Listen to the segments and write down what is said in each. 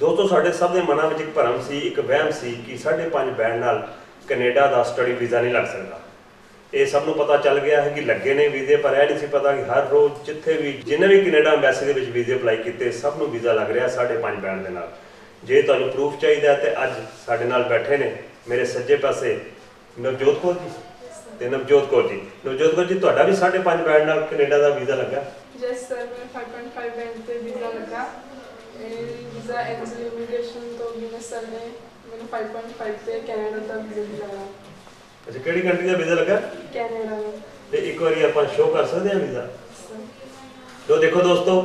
दोस्तों साढ़े सब के मना में एक भरम सी, एक वहम सी कि 5.5 बैंड नाल कनेडा का स्टडी वीज़ा नहीं लग सकता। ये सब नूं पता चल गया है कि लगे ने वीज़े, पर यह नहीं सी पता कि हर रोज़ जिथे भी जिन्हें भी कनेडा अंबैसी के वीज़े अप्लाई किए सब नूं वीज़ा लग रहा 5.5 बैंड के नाल। जे तुहानूं प्रूफ चाहिए तो अज साडे नाल बैठे ने मेरे सज्जे पासे नवजोत कौर जी ते नवजोत कौर जी। नवजोत कौर जी, तुहाडा भी 5.5 बैंड नाल कनेडा का वीज़ा लगा? यस सर, मैं 5.5 बैंड पे वीज़ा लगा। वीज़ा एंजल इमिग्रेशन तो बिजनेस सर ने मैंने 5.5 पे कनाडा का वीज़ा भी लगा। अच्छा, किहड़ी कंट्री का वीज़ा लगा? कनाडा में। तो एक बार आपां शो कर सकते हैं वीज़ा? तो देखो दोस्तों,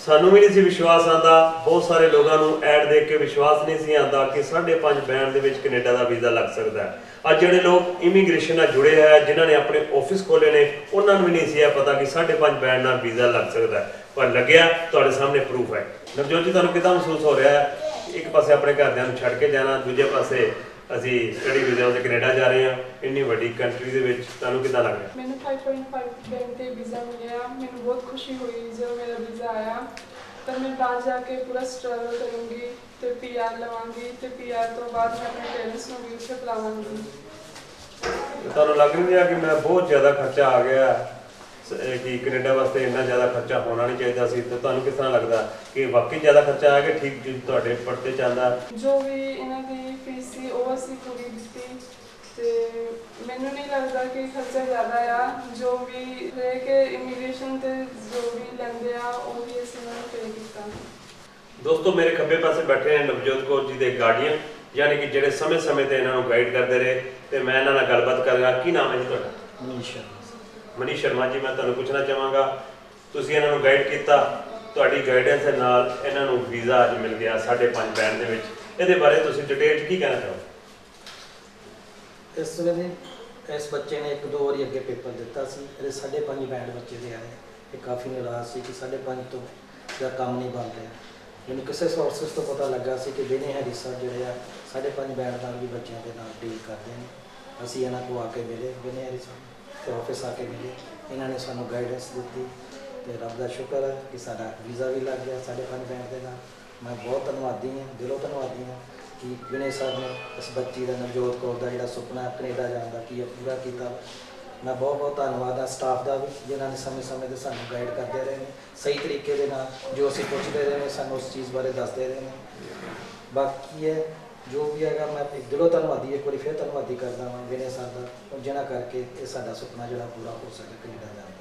सानू भी नहीं सी विश्वास आता, बहुत सारे लोगों को ऐड देख के विश्वास नहीं सी आता कि 5.5 बैंड के विच कनेडा का वीज़ा लग सकता है। अज जोड़े लोग इमीग्रेशन नाल जुड़े हैं, जिन्होंने अपने ऑफिस खोले ने, उन्होंने भी नहीं सी पता कि 5.5 बैंड नाल वीज़ा लग सकता है, पर लग्या तुहाडे सामने प्रूफ है। नवजोत जी, तुहानूं किदां महसूस हो रहा है? एक पासे अपने घरदिआं नूं छड्ड के जाना, दूजे पासे असीं स्टडी वीज़ा ते कनेडा जा रहे हैं, इन्नी वड्डी कंट्री दे विच, तुहानूं किदां लग रहा? मैंने 5.5 बैंड पे वीज़ा मिला, मैंने बहुत खुशी हुई जब मेरा वीज़ा आया। पर मैं बाहर जाके पूरा स्ट्रगल करूँगी, तो PR लवांगी, तो PR तो बाद मैं अपने पेरेंट्स को भी उत्थे बुलावांगी। तुहानूं लग नहीं रहा कि मैं बहुत ज़्यादा खर्चा आ गया कि कनेडा वास्ते इन्ना ज़्यादा खर्चा होना नहीं चाहिए सी? तो तुहानूं किस तरह लगता कि वाकई ज़्यादा खर्चा आया कि ठीक तुहाडे पड़ते चाहता? जो भी इन्हां दी फीस सी वो असीं पूरी दित्ती, ते मैनूं नहीं लगता कि खर्चा ज़्यादा आ। जो भी रह के इमीग्रेशन ते जो भी लैंदे आ वो भी असीं उन्हां नूं पे कीता। दोस्तों, मेरे खब्बे पासे बैठे हैं नवजोत कौर जी के गार्डियन, यानी कि ਜਿਹੜੇ समय ਤੇ ਇਹਨਾਂ ਨੂੰ गाइड करते रहे, तो मैं ਇਹਨਾਂ ਨਾਲ ਗੱਲਬਾਤ ਕਰਾਂਗਾ। ਕੀ ਨਾਮ ਹੈ ਜੀ ਤੁਹਾਡਾ? मनीष शर्मा। मनीष शर्मा जी, मैं ਤੁਹਾਨੂੰ ਪੁੱਛਣਾ ਚਾਹਾਂਗਾ, ਤੁਸੀਂ ਇਹਨਾਂ ਨੂੰ ਗਾਈਡ ਕੀਤਾ, ਤੁਹਾਡੀ ਗਾਈਡੈਂਸ ਦੇ ਨਾਲ ਇਹਨਾਂ ਨੂੰ ਵੀਜ਼ਾ ਅੱਜ ਮਿਲ ਗਿਆ 5.5 ਬੈਂਡ ਦੇ ਵਿੱਚ। ਇਹਦੇ ਬਾਰੇ ਤੁਸੀਂ ਡਿਟੇਲ 'ਚ ਕੀ ਕਹਿਣਾ ਚਾਹੋਗੇ? इस वे इस बच्चे ने 1-2 वारी अगे पेपर दिता सी, 5.5 बैंड बच्चे दे आए। ये काफ़ी नाराज़ सी कि 5.5 तो या काम नहीं बन रहा। मैंने किसी सोर्सिस तो पता लगा सी कि विने हैरी सर जोड़े आ 5.5 बैंड नाल भी बच्चों के नाल डील करते हैं। असी इन्हां को आके मिले, विने हैरी सर तो ऑफिस आके मिले, इन्होंने सानू गाइडेंस दी, तो रब का शुक्र है कि साडा वीज़ा भी लग गया 5.5 बैंड के नाल। मैं बहुत धन्यवादी हाँ, दिलों धन्यवादी हाँ कि विनय सर ने इस बच्ची का नवजोत कौर का जो सुपना कनेडा जाने का की पूरा किया। मैं बहुत बहुत धन्यवाद हाँ स्टाफ का भी, जिन्होंने समय समय से सानू गाइड करते रहे हैं, सही तरीके के नाल जो असीं पुछते रहे हैं सानू उस चीज़ बारे दसते रहे हैं। बाकी है जो भी है, मैं एक दिलों धन्यवादी एक बार फिर धन्यवादी करता हाँ विनय सर का, जिन्हों करके ये साडा सुपना जो पूरा हो सके कनेडा जाने।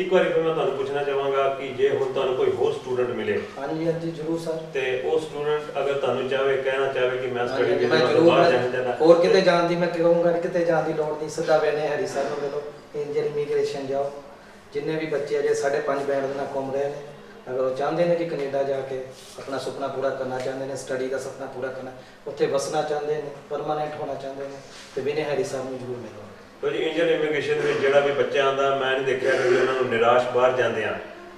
एक बार फिर मैं तुहानूं पुछना चाहांगा कि जे हुण तुहानूं कोई होर स्टूडेंट मिले, हाँ जी हाँ जी जरूर सर, ते वो स्टूडेंट अगर तुहानूं चाहे कहना चाहे कि मैं स्टडी मैं वीज़ा जरूर बाहर जाना चाहता, और किते जान दी मैं कहूँगा किते जान दी लोड़ नहीं, सीधा विनय हैरी सर नूं मिलो, एंजल इमीग्रेशन जाओ। जिन्ने भी बच्चे अजे 5.5 बैंड दे नाल घूम रहे हैं, अगर वो चाहते हैं कि कनेडा जाके अपना सुपना पूरा करना चाहते हैं, स्टडी का सपना पूरा करना, उत्थे वसना चाहते हैं, परमानेंट होना चाहते हैं, तो विनय हैरी सर नूं जरूर मिलो। तो जी इंडियन इमीग्रेशन में जोड़ा भी बच्चा आता, मैं नहीं देखा कि उन्होंने निराश बाहर जाते हैं,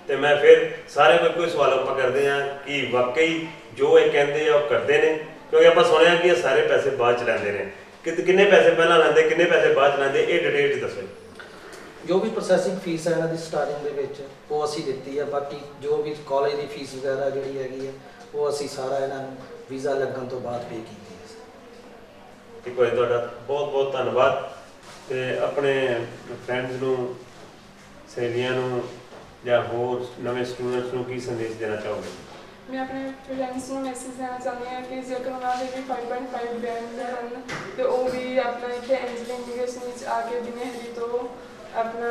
तो मैं फिर सारे को कोई सवाल आप करते हैं कि वाकई जो ये कहते हैं वो करते हैं, क्योंकि आप सुनिया कि ये सारे पैसे बाद च लैंदे ने, किन्ने पैसे पहला लैंदे, किन्ने पैसे बाद च लैंदे, ये डिटेल च दसो। जो भी प्रोसैसिंग फीस है इन्हां दी स्टार्टिंग दे विच वो असीं दित्ती है, बाकी जो भी कॉलेज की फीस वगैरह जिहड़ी हैगी है वो असीं सारा इन्हां नूं वीज़ा लगन तो बाद पे कीती है। एक बार तुहाडा बहुत बहुत धन्यवाद। तो अपने फ्रेंड्स नूं, सहेलियां नूं या होर नवे स्टूडेंट्स नूं की संदेश देना चाहोगे? मैं अपने फ्रेंड्स को मैसेज देना चाहती हाँ कि जेकर उन्होंने भी 5.5 बैंड हैं तो वो भी अपना इतने एंजल इमीग्रेशन आके विनय हैरी तो अपना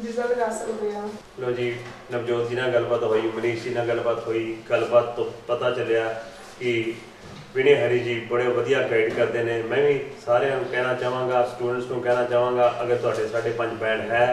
वीज़ा लगा सकते हैं। लो जी, नवजोत जी नाल गलबात हुई, मनीष जी नाल गलबात हुई, गलबात तो पता चलिया कि विनय हैरी जी बड़े वधिया गाइड करते हैं। मैं भी सारे कहना चाहांगा, स्टूडेंट्स को कहना चाहांगा, अगर तुहाडे 5.5 बैंड है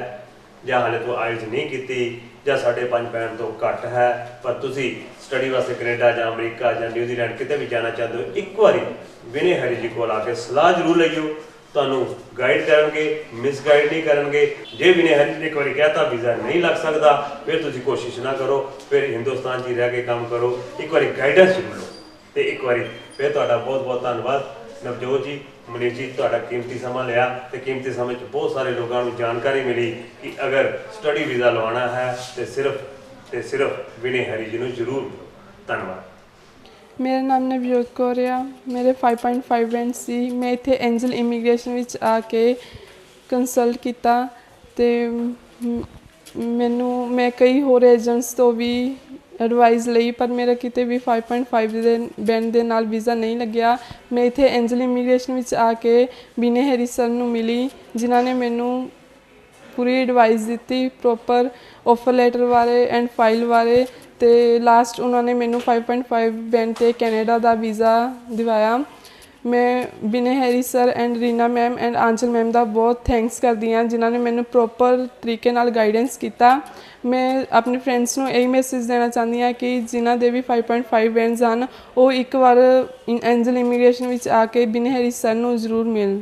ਜਾਂ हाले तो आइल्स नहीं की ਜਾਂ 5.5 बैंड तो घट है, पर तुसी स्टडी वास्ते कनेडा ਜਾਂ अमरीका ਜਾਂ न्यूजीलैंड किते भी जाना चाहते हो, एक बारी विनय हैरी जी को आके सलाह जरूर लईओ, ਤੁਹਾਨੂੰ गाइड करनगे, मिसगाइड नहीं करनगे। जे विनय हैरी ने एक बार कहता वीज़ा नहीं लग सकता, फिर तुसी कोशिश ना करो, फिर हिंदुस्तान च रह के काम करो, एक बार गाइडेंस जरूर लो। तो एक बार फिर तुहाडा बहुत बहुत धन्यवाद नवजोत जी, मनीष जी, तुहाडा कीमती समा लिया, तो कीमती समय बहुत सारे लोगों को जानकारी मिली कि अगर स्टडी वीज़ा लवाना है तो सिर्फ विनय हैरी जी को जरूर मिलो। धन्यवाद। ਮੇਰਾ ਨਾਮ ਨਵਜੋਤ ਕੌਰ ਆ। ਮੇਰੇ 5.5 ਬੈਂਡ ਸੀ। ਮੈਂ ਇੱਥੇ ਐਂਜਲ ਇਮੀਗ੍ਰੇਸ਼ਨ ਵਿੱਚ ਆ ਕੇ ਕੰਸਲਟ ਕੀਤਾ ਅਤੇ ਮੈਂ ਕਈ ਹੋਰ ਏਜੰਟਸ ਤੋਂ ਵੀ ਐਡਵਾਈਸ ਲਈ, ਪਰ ਮੇਰਾ ਕਿਤੇ ਵੀ 5.5 ਦੇ ਬੈਂਡ ਦੇ ਨਾਲ ਵੀਜ਼ਾ ਨਹੀਂ ਲੱਗਿਆ। ਮੈਂ ਇੱਥੇ ਐਂਜਲ ਇਮੀਗ੍ਰੇਸ਼ਨ ਵਿੱਚ ਆ ਕੇ ਬਿਨੇ ਹੈਰਿਸ ਸਰ ਨੂੰ ਮਿਲੀ, ਜਿਨ੍ਹਾਂ ਨੇ ਮੈਨੂੰ ਪੂਰੀ ਐਡਵਾਈਸ ਦਿੱਤੀ ਪ੍ਰੋਪਰ ਆਫਰ ਲੈਟਰ ਬਾਰੇ ਐਂਡ ਫਾਈਲ ਬਾਰੇ, ਅਤੇ ਲਾਸਟ ਉਹਨਾਂ ਨੇ ਮੈਨੂੰ 5.5 ਬੈਂਡ 'ਤੇ ਕੈਨੇਡਾ ਦਾ ਵੀਜ਼ਾ ਦਿਵਾਇਆ। ਮੈਂ ਬਿਨੇ Harris sir and Reena ma'am and Aanchal ma'am ਦਾ ਬਹੁਤ ਥੈਂਕਸ ਕਰਦੀ ਹਾਂ, ਜਿਨ੍ਹਾਂ ਨੇ ਮੈਨੂੰ ਪ੍ਰੋਪਰ ਤਰੀਕੇ ਨਾਲ ਗਾਈਡੈਂਸ ਕੀਤਾ। ਮੈਂ ਆਪਣੇ ਫਰੈਂਡਸ ਨੂੰ ਇਹੀ ਮੈਸੇਜ ਦੇਣਾ ਚਾਹੁੰਦੀ ਹਾਂ ਕਿ ਜਿਨ੍ਹਾਂ ਦੇ ਵੀ 5.5 ਬੈਂਡਸ ਹਨ, ਉਹ ਇੱਕ ਵਾਰ ਐਂਜਲ ਇਮੀਗ੍ਰੇਸ਼ਨ ਵਿੱਚ ਆ ਕੇ ਬਿਨੇ ਹੈਰਿਸ ਸਰ ਨੂੰ ਜ਼ਰੂਰ ਮਿਲਣ।